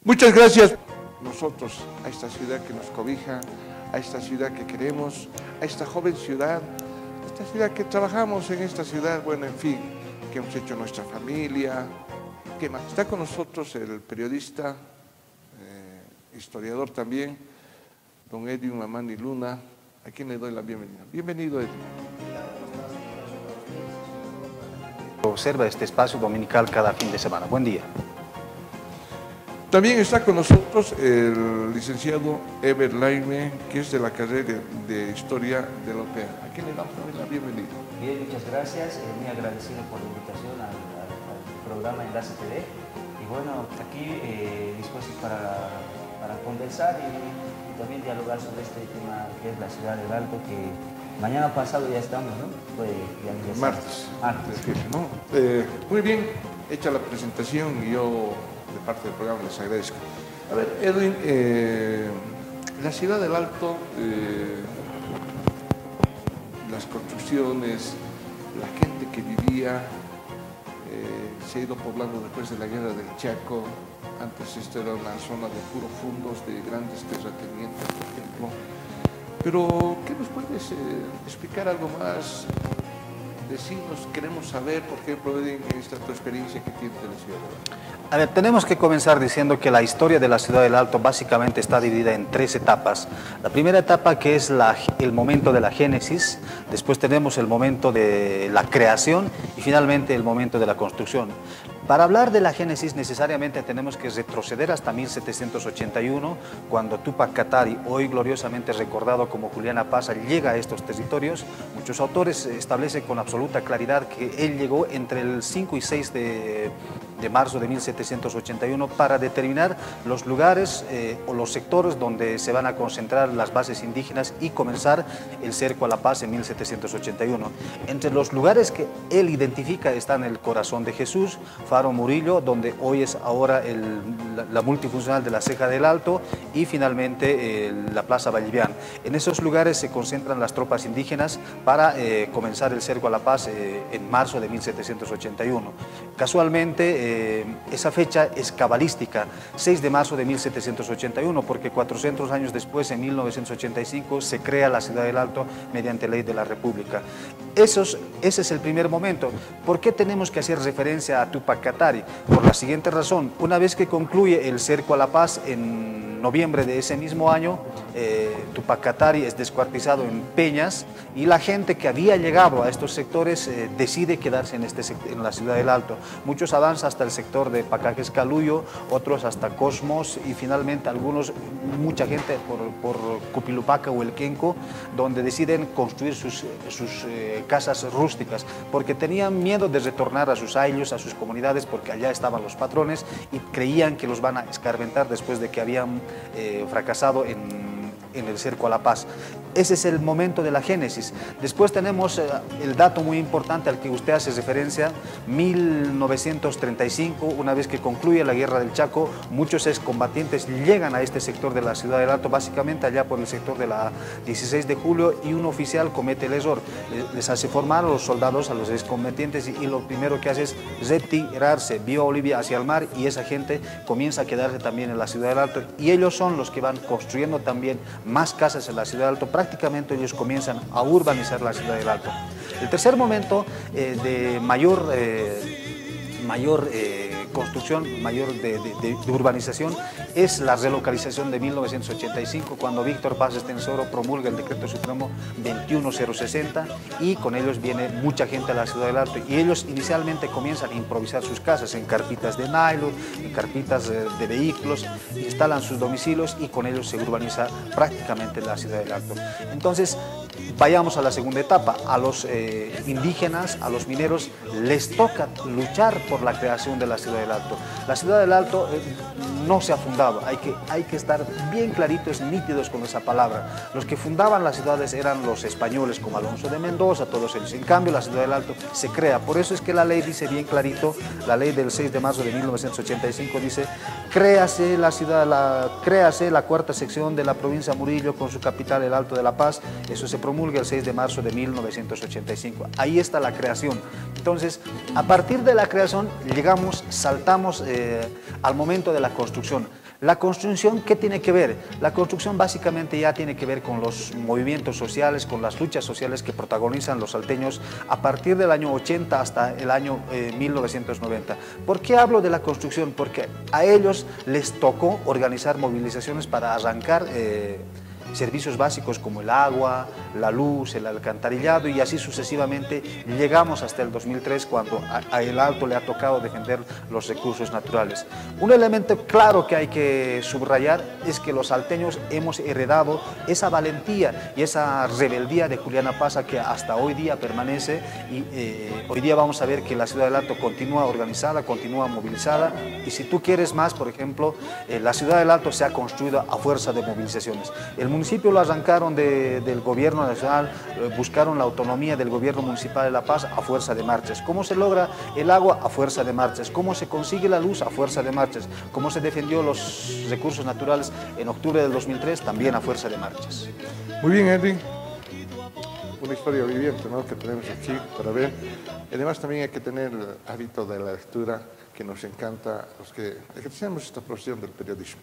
Muchas gracias. Nosotros, a esta ciudad que nos cobija, a esta ciudad que queremos, a esta joven ciudad, a esta ciudad que trabajamos en esta ciudad, bueno, en fin, que hemos hecho nuestra familia. ¿Qué más? Está con nosotros el periodista, historiador también, don Edwin Mamani Luna, a quien le doy la bienvenida. Bienvenido, Edwin. Observa este espacio dominical cada fin de semana. Buen día. También está con nosotros el licenciado Eber Laime, que es de la carrera de Historia de la UPEA. ¿A quién le damos la bienvenida? Bien, muchas gracias. Muy agradecido por la invitación al programa Enlace TV. Y bueno, aquí dispuestos para conversar y también dialogar sobre este tema que es la ciudad del Alto, que mañana pasado ya estamos, ¿no? Fue ya martes. ¿No? Muy bien, hecha la presentación y yo, de parte del programa, les agradezco. A ver, Edwin, la ciudad del Alto, las construcciones, la gente que vivía, se ha ido poblando después de la guerra del Chaco. Antes esto era una zona de puros fundos, de grandes terratenientes, por ejemplo. Pero, ¿qué nos puedes explicar algo más? Decirnos, queremos saber, por ejemplo, en esta tu experiencia que tienes de la ciudad del Alto. A ver, tenemos que comenzar diciendo que la historia de la ciudad del Alto básicamente está dividida en 3 etapas. La primera etapa, que es el momento de la génesis, después tenemos el momento de la creación y finalmente el momento de la construcción. Para hablar de la génesis necesariamente tenemos que retroceder hasta 1781, cuando Túpac Katari, hoy gloriosamente recordado como Juliana Paz, llega a estos territorios. Muchos autores establecen con absoluta claridad que él llegó entre el 5 y 6 de marzo de 1781 para determinar los lugares o los sectores donde se van a concentrar las bases indígenas y comenzar el cerco a la paz en 1781. Entre los lugares que él identifica están el Corazón de Jesús, Faro Murillo, donde hoy es ahora la multifuncional de la Ceja del Alto, y finalmente la Plaza Vallivian. En esos lugares se concentran las tropas indígenas para comenzar el cerco a la paz en marzo de 1781. Casualmente, esa fecha es cabalística, 6 de marzo de 1781, porque 400 años después, en 1985, se crea la ciudad del Alto mediante ley de la República. Ese es el primer momento. ¿Por qué tenemos que hacer referencia a Túpac Katari? Por la siguiente razón: una vez que concluye el cerco a la paz en noviembre de ese mismo año, Túpac Katari es descuartizado en Peñas y la gente que había llegado a estos sectores decide quedarse en la ciudad del Alto. Muchos avanzan hasta el sector de Pacajes Caluyo, otros hasta Cosmos y finalmente mucha gente por Cupilupaca o el Quenco, donde deciden construir sus casas rústicas, porque tenían miedo de retornar a sus ayllos, a sus comunidades, porque allá estaban los patrones y creían que los van a escarmentar después de que habían fracasado en el cerco a la paz. Ese es el momento de la génesis. Después tenemos el dato muy importante al que usted hace referencia, 1935, una vez que concluye la guerra del Chaco, muchos excombatientes llegan a este sector de la ciudad del Alto, básicamente allá por el sector de la 16 de julio, y un oficial comete el error, les hace formar a los soldados, a los excombatientes, y lo primero que hace es retirarse vía Bolivia hacia el mar, y esa gente comienza a quedarse también en la ciudad del Alto, y ellos son los que van construyendo también más casas en la ciudad del Alto. Prácticamente ellos comienzan a urbanizar la ciudad del Alto. El tercer momento de mayor construcción, mayor de urbanización, es la relocalización de 1985, cuando Víctor Paz Estenssoro promulga el decreto supremo 21060 y con ellos viene mucha gente a la ciudad del Alto, y ellos inicialmente comienzan a improvisar sus casas en carpitas de nylon, en carpitas de vehículos, instalan sus domicilios y con ellos se urbaniza prácticamente la ciudad del Alto. Entonces, vayamos a la segunda etapa. A los indígenas, a los mineros, les toca luchar por la creación de la ciudad del Alto. La ciudad del Alto no se ha fundado. Hay que estar bien claritos, nítidos con esa palabra. Los que fundaban las ciudades eran los españoles, como Alonso de Mendoza, todos ellos. En cambio, la ciudad del Alto se crea. Por eso es que la ley dice bien clarito, la ley del 6 de marzo de 1985 dice: créase la cuarta sección de la provincia de Murillo con su capital, el Alto de La Paz. Eso se promulga el 6 de marzo de 1985. Ahí está la creación. Entonces, a partir de la creación, saltamos al momento de la construcción. La construcción, ¿qué tiene que ver? La construcción básicamente ya tiene que ver con los movimientos sociales, con las luchas sociales que protagonizan los salteños a partir del año 80 hasta el año 1990. ¿Por qué hablo de la construcción? Porque a ellos les tocó organizar movilizaciones para arrancar servicios básicos como el agua, la luz, el alcantarillado, y así sucesivamente llegamos hasta el 2003, cuando a El Alto le ha tocado defender los recursos naturales. Un elemento claro que hay que subrayar es que los salteños hemos heredado esa valentía y esa rebeldía de Juliana Pazza, que hasta hoy día permanece, y hoy día vamos a ver que la ciudad del Alto continúa organizada, continúa movilizada, y si tú quieres más, por ejemplo, la ciudad del Alto se ha construido a fuerza de movilizaciones. El municipio lo arrancaron del gobierno nacional, buscaron la autonomía del gobierno municipal de La Paz a fuerza de marchas. ¿Cómo se logra el agua? A fuerza de marchas. ¿Cómo se consigue la luz? A fuerza de marchas. ¿Cómo se defendió los recursos naturales en octubre del 2003? También a fuerza de marchas. Muy bien, Henry. Una historia viviente, ¿no?, que tenemos aquí para ver. Y además también hay que tener el hábito de la lectura, que nos encanta los que ejercemos esta profesión del periodismo.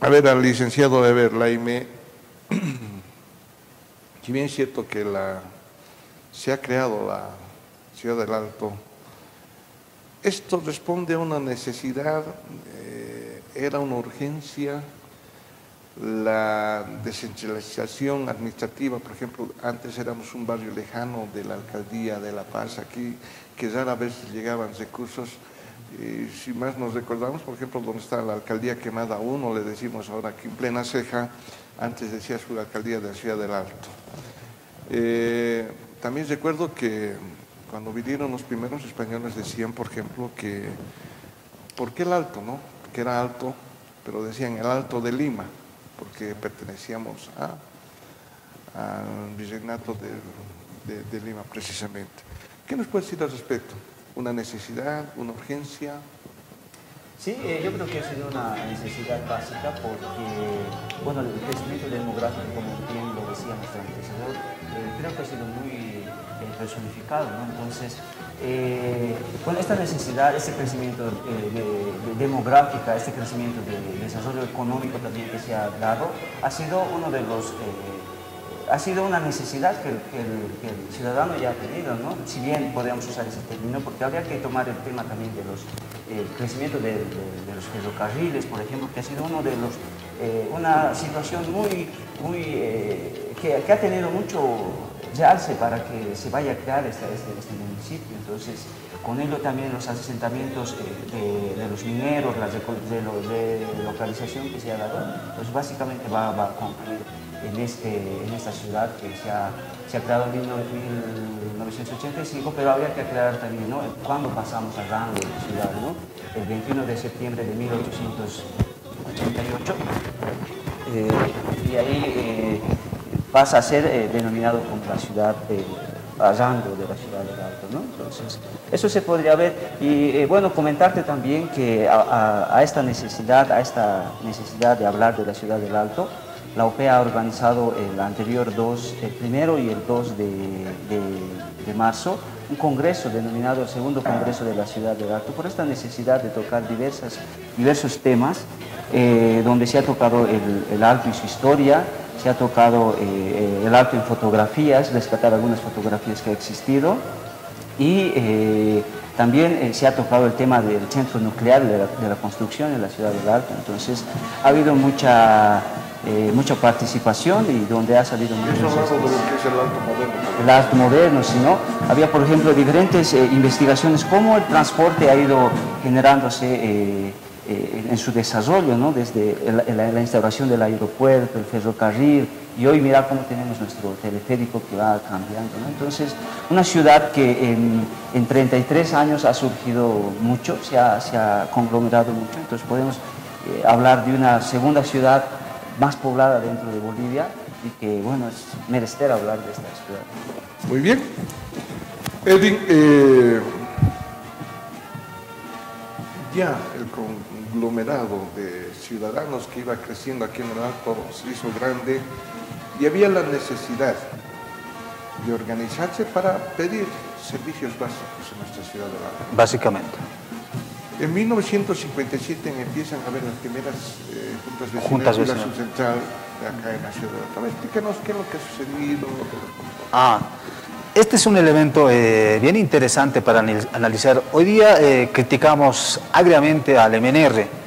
A ver, al licenciado Eber Laime, si bien es cierto que se ha creado la ciudad del Alto, esto responde a una necesidad, era una urgencia. La descentralización administrativa, por ejemplo, antes éramos un barrio lejano de la alcaldía de La Paz, aquí, que rara vez llegaban recursos. Si más nos recordamos, por ejemplo, donde está la alcaldía Quemada 1, le decimos ahora aquí en Plena Ceja, antes decía su alcaldía de la ciudad del Alto. También recuerdo que cuando vinieron los primeros españoles decían, por ejemplo, que ¿por qué el Alto, no? Que era alto, pero decían el Alto de Lima, porque pertenecíamos al virreinato de Lima, precisamente. ¿Qué nos puede decir al respecto? ¿Una necesidad, una urgencia? Sí, yo creo que ha sido una necesidad básica porque, bueno, el crecimiento demográfico, como bien lo decía nuestro antecesor, creo que ha sido muy personificado, ¿no? Entonces, bueno, esta necesidad, este crecimiento demográfico, este crecimiento de desarrollo económico también que se ha dado, ha sido uno de los... ha sido una necesidad que el ciudadano ya ha tenido, ¿no? Si bien podemos usar ese término, porque habría que tomar el tema también de el crecimiento de los ferrocarriles, por ejemplo, que ha sido uno de los, una situación que ha tenido mucho realce para que se vaya a crear este municipio. Entonces, con ello también los asentamientos de los mineros, la relocalización que se ha dado, pues básicamente va a concluir en esta ciudad que se ha creado en 1985, pero habría que aclarar también, ¿no?, cuándo pasamos al rango de ciudad, ¿no? El 21 de septiembre de 1888, y ahí pasa a ser denominado como la ciudad al rango de la ciudad del Alto, ¿no? Entonces, eso se podría ver. Y bueno, comentarte también que a esta necesidad de hablar de la ciudad del Alto, la OPE ha organizado el primero y el 2 de marzo, un congreso denominado el segundo congreso de la ciudad del Alto, por esta necesidad de tocar diversos temas, donde se ha tocado el Alto y su historia, se ha tocado el Alto en fotografías, rescatar algunas fotografías que ha existido, y también se ha tocado el tema del centro nuclear de la construcción en la ciudad del Alto. Entonces ha habido mucha participación y donde ha salido mucho. Eso hablando de lo que es el Alto moderno. El Alto moderno, sino había, por ejemplo, diferentes investigaciones, cómo el transporte ha ido generándose en su desarrollo, ¿no? Desde la instauración del aeropuerto, el ferrocarril, y hoy mira cómo tenemos nuestro teleférico que va cambiando, ¿no? Entonces, una ciudad que en 33 años ha surgido mucho, se ha conglomerado mucho, entonces podemos hablar de una segunda ciudad más poblada dentro de Bolivia y que, bueno, es menester hablar de esta ciudad. Muy bien. Edwin, ya el conglomerado de ciudadanos que iba creciendo aquí en el Alto se hizo grande y había la necesidad de organizarse para pedir servicios básicos en nuestra ciudad del Alto. Básicamente. En 1957 empiezan a haber las primeras juntas vecinales de la subcentral de acá en la ciudad del Alto. Explícanos qué es lo que ha sucedido. Este es un elemento bien interesante para analizar. Hoy día criticamos agriamente al MNR.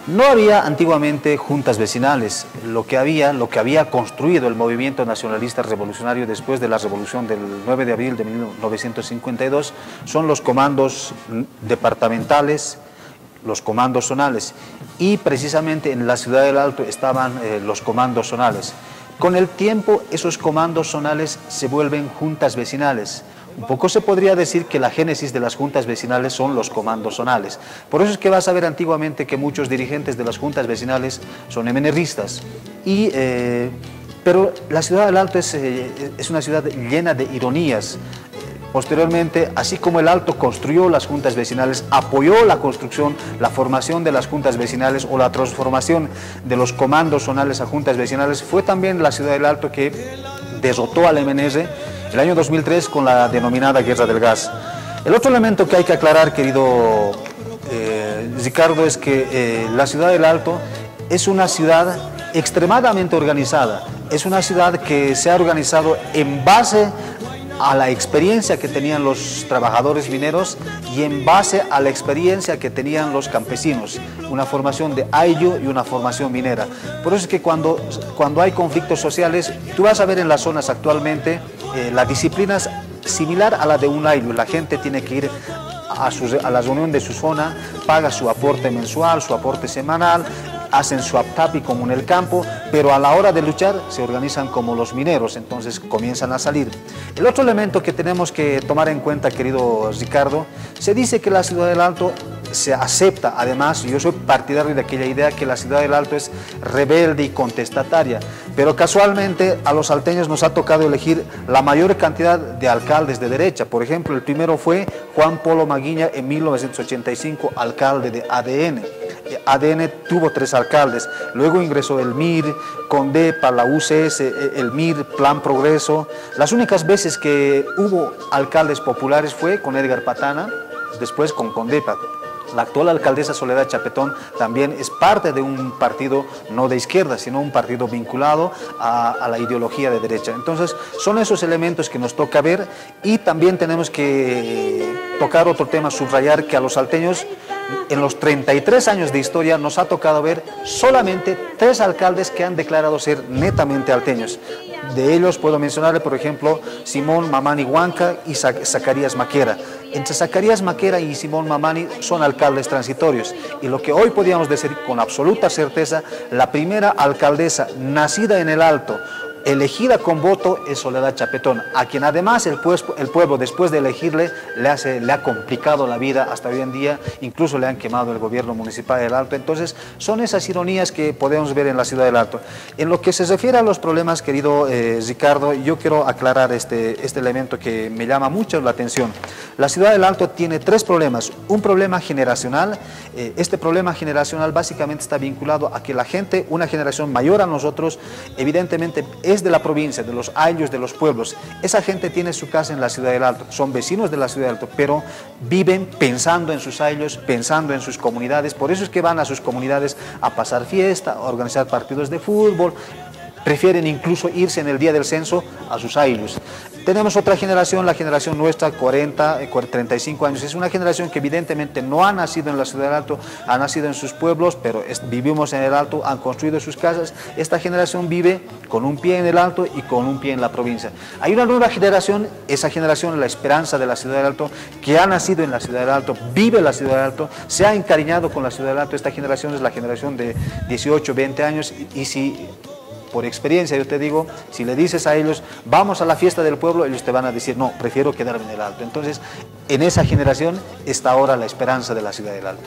No había antiguamente juntas vecinales. Lo que había construido el movimiento nacionalista revolucionario después de la revolución del 9 de abril de 1952 son los comandos departamentales, los comandos zonales. Y precisamente en la ciudad del Alto estaban los comandos zonales. Con el tiempo, esos comandos zonales se vuelven juntas vecinales. Un poco se podría decir que la génesis de las juntas vecinales son los comandos zonales. Por eso es que vas a ver antiguamente que muchos dirigentes de las juntas vecinales son MNRistas. Pero la ciudad del Alto es una ciudad llena de ironías. Posteriormente, así como el Alto construyó las juntas vecinales, apoyó la construcción, la formación de las juntas vecinales o la transformación de los comandos zonales a juntas vecinales, fue también la ciudad del Alto que derrotó al MNR el año 2003 con la denominada Guerra del Gas. El otro elemento que hay que aclarar, querido Ricardo, es que la ciudad del Alto es una ciudad extremadamente organizada. Es una ciudad que se ha organizado en base a la experiencia que tenían los trabajadores mineros y en base a la experiencia que tenían los campesinos, una formación de ayllu y una formación minera. Por eso es que cuando hay conflictos sociales, tú vas a ver en las zonas actualmente la disciplina es similar a la de un ayllu. La gente tiene que ir a la reunión de su zona, paga su aporte mensual, su aporte semanal, hacen su aptapi como en el campo, pero a la hora de luchar se organizan como los mineros, entonces comienzan a salir. El otro elemento que tenemos que tomar en cuenta, querido Ricardo, se dice que la ciudad del Alto se acepta, además, yo soy partidario de aquella idea que la ciudad del Alto es rebelde y contestataria, pero casualmente a los salteños nos ha tocado elegir la mayor cantidad de alcaldes de derecha. Por ejemplo, el primero fue Juan Polo Maguiña en 1985, alcalde de ADN. ADN tuvo 3 alcaldes, luego ingresó el MIR, CONDEPA, la UCS, el MIR, Plan Progreso. Las únicas veces que hubo alcaldes populares fue con Edgar Patana, después con CONDEPA. La actual alcaldesa Soledad Chapetón también es parte de un partido no de izquierda, sino un partido vinculado a la ideología de derecha. Entonces, son esos elementos que nos toca ver y también tenemos que tocar otro tema, subrayar que a los salteños en los 33 años de historia nos ha tocado ver solamente 3 alcaldes que han declarado ser netamente alteños. De ellos puedo mencionarle, por ejemplo, Simón Mamani Huanca y Zacarías Maquera. Entre Zacarías Maquera y Simón Mamani son alcaldes transitorios. Y lo que hoy podríamos decir con absoluta certeza, la primera alcaldesa nacida en el Alto, elegida con voto, es Soledad Chapetón, a quien además el pueblo después de elegirle le ha complicado la vida hasta hoy en día, incluso le han quemado el gobierno municipal del Alto. Entonces son esas ironías que podemos ver en la ciudad del Alto. En lo que se refiere a los problemas, querido Ricardo, yo quiero aclarar este elemento que me llama mucho la atención. La ciudad del Alto tiene 3 problemas. Un problema generacional. Este problema generacional básicamente está vinculado a que la gente, una generación mayor a nosotros, evidentemente es de la provincia, de los ayllus, de los pueblos. Esa gente tiene su casa en la ciudad del Alto, son vecinos de la ciudad del Alto, pero viven pensando en sus ayllus, pensando en sus comunidades. Por eso es que van a sus comunidades a pasar fiesta, a organizar partidos de fútbol. prefieren incluso irse en el día del censo a sus aylus. Tenemos otra generación, la generación nuestra, 35 años. Es una generación que evidentemente no ha nacido en la ciudad del Alto, ha nacido en sus pueblos, pero vivimos en el Alto, han construido sus casas. Esta generación vive con un pie en el Alto y con un pie en la provincia. Hay una nueva generación, esa generación, la esperanza de la ciudad del Alto, que ha nacido en la ciudad del Alto, vive en la ciudad del Alto, se ha encariñado con la ciudad del Alto. Esta generación es la generación de 18, 20 años y si... Por experiencia, yo te digo, si le dices a ellos, vamos a la fiesta del pueblo, ellos te van a decir, no, prefiero quedarme en el Alto. Entonces, en esa generación está ahora la esperanza de la ciudad del Alto.